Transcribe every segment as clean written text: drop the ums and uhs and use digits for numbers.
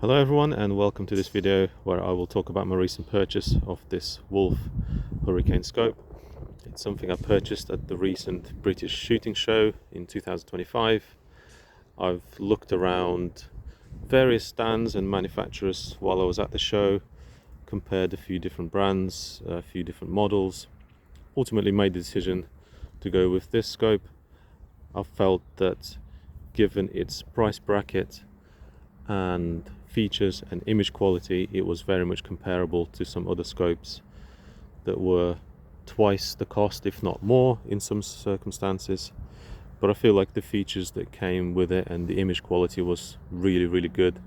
Hello everyone, and welcome to this video where I will talk about my recent purchase of this Wülf Hurricane scope. It's something I purchased at the recent British shooting show in 2025. I've looked around various stands and manufacturers while I was at the show, compared a few different brands, a few different models, ultimately made the decision to go with this scope. I felt that given its price bracket and features and image quality, it was very much comparable to some other scopes that were twice the cost, if not more, in some circumstances. But I feel like the features that came with it and the image quality was really good.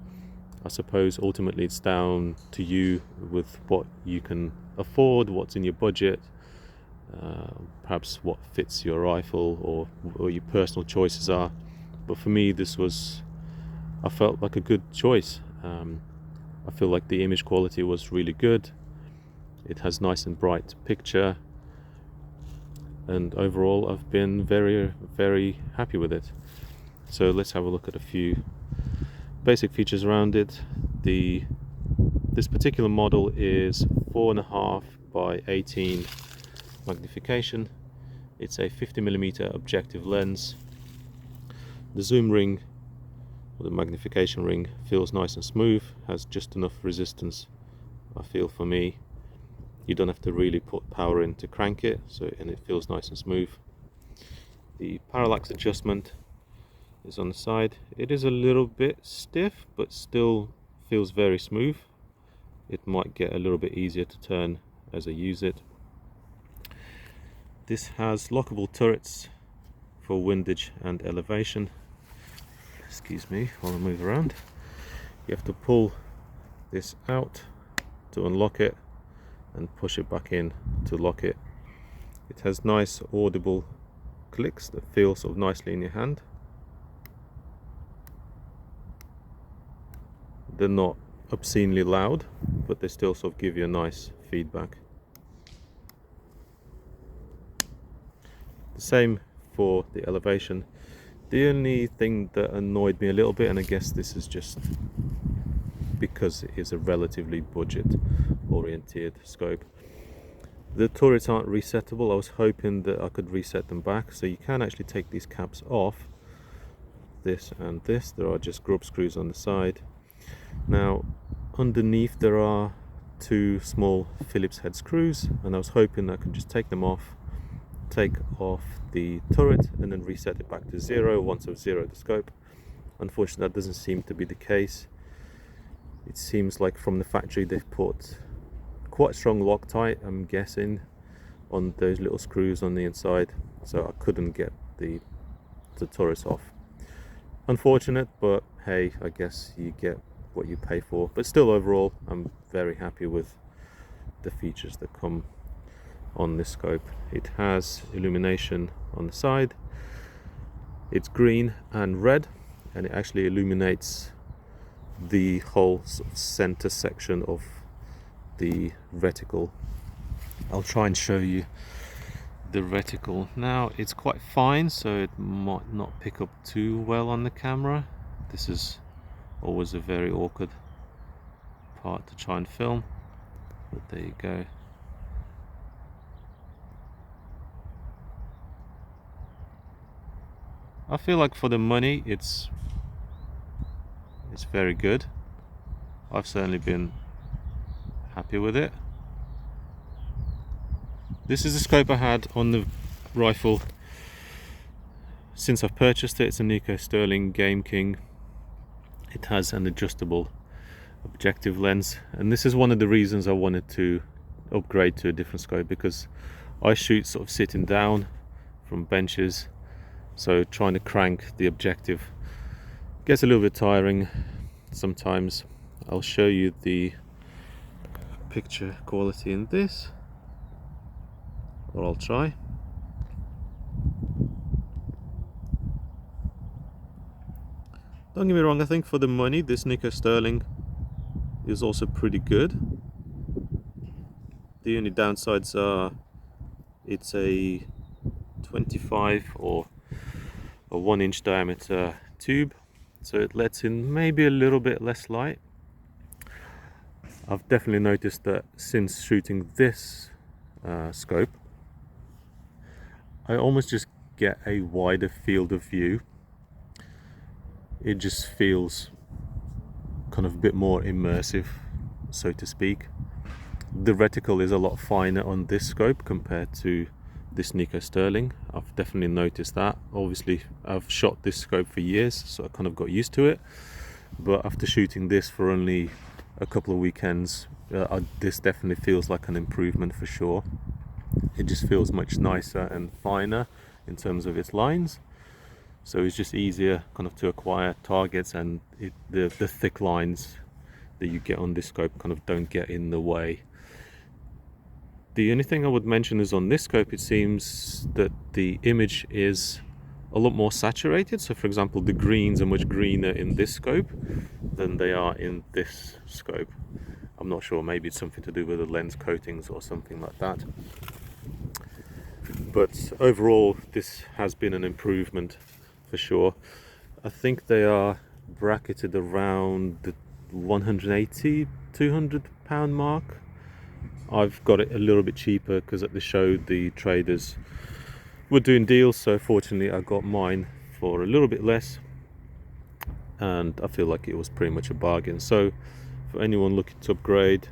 I suppose ultimately it's down to you with what you can afford, what's in your budget, perhaps what fits your rifle or what your personal choices are. But for me, I felt like a good choice. I feel like the image quality was really good. It has nice and bright picture, and overall I've been very happy with it. So let's have a look at a few basic features around it. This particular model is 4.5 by 18 magnification. It's a 50mm objective lens. The zoom ring, the magnification ring, feels nice and smooth, has just enough resistance, I feel, for me. You don't have to really put power in to crank it, and it feels nice and smooth. The parallax adjustment is on the side. It is a little bit stiff, but still feels very smooth. It might get a little bit easier to turn as I use it. This has lockable turrets for windage and elevation. Excuse me while I move around. You have to pull this out to unlock it and push it back in to lock it. It has nice audible clicks that feel sort of nicely in your hand. They're not obscenely loud, but they still sort of give you a nice feedback. The same for the elevation. The only thing that annoyed me a little bit, and I guess this is just because it is a relatively budget oriented scope, the turrets aren't resettable. I was hoping that I could reset them back, so you can actually take these caps off, this and this. There are just grub screws on the side. Now underneath there are two small Phillips head screws, and I was hoping I could just take them off, take off the turret, and then reset it back to zero once I've zeroed the scope. Unfortunately, that doesn't seem to be the case. It seems like from the factory they've put quite strong Loctite, I'm guessing, on those little screws on the inside, so I couldn't get the turrets off. Unfortunate, but hey, I guess you get what you pay for. But still, overall, I'm very happy with the features that come on this scope. It has illumination on the side. It's green and red, and it actually illuminates the whole sort of center section of the reticle. I'll try and show you the reticle now. It's quite fine, so it might not pick up too well on the camera. This is always a very awkward part to try and film, but there you go. I feel like for the money it's very good. I've certainly been happy with it. This is the scope I had on the rifle since I've purchased it. It's a Nico Sterling Game King. It has an adjustable objective lens, and this is one of the reasons I wanted to upgrade to a different scope, because I shoot sort of sitting down from benches, so trying to crank the objective gets a little bit tiring sometimes. I'll show you the picture quality in this, or I'll try. Don't get me wrong, I think for the money this Nico Sterling is also pretty good. The only downsides are it's a 25 or a 1-inch diameter tube, so it lets in maybe a little bit less light, I've definitely noticed that since shooting this scope, I almost just get a wider field of view. It just feels kind of a bit more immersive, so to speak. The reticle is a lot finer on this scope compared to this Nikko Sterling. I've definitely noticed that. Obviously I've shot this scope for years, so I kind of got used to it, but after shooting this for only a couple of weekends, this definitely feels like an improvement for sure. It just feels much nicer and finer in terms of its lines, so it's just easier kind of to acquire targets, and the thick lines that you get on this scope kind of don't get in the way. The only thing I would mention is on this scope, it seems that the image is a lot more saturated. So for example, the greens are much greener in this scope than they are in this scope. I'm not sure, maybe it's something to do with the lens coatings or something like that. But overall, this has been an improvement for sure. I think they are bracketed around the 180, 200 pound mark. I've got it a little bit cheaper because at the show the traders were doing deals, so fortunately I got mine for a little bit less, and I feel like it was pretty much a bargain. So for anyone looking to upgrade,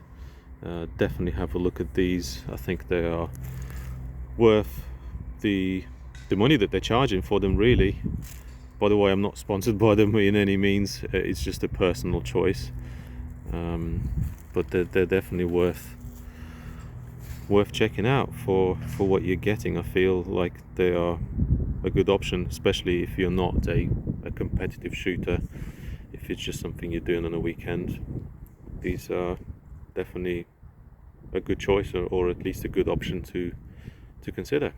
definitely have a look at these. I think they are worth the money that they're charging for them, really. By the way, I'm not sponsored by them in any means, it's just a personal choice, but they're definitely worth checking out for what you're getting. I feel like they are a good option, especially if you're not a competitive shooter. If it's just something you're doing on a weekend, these are definitely a good choice, or at least a good option to consider.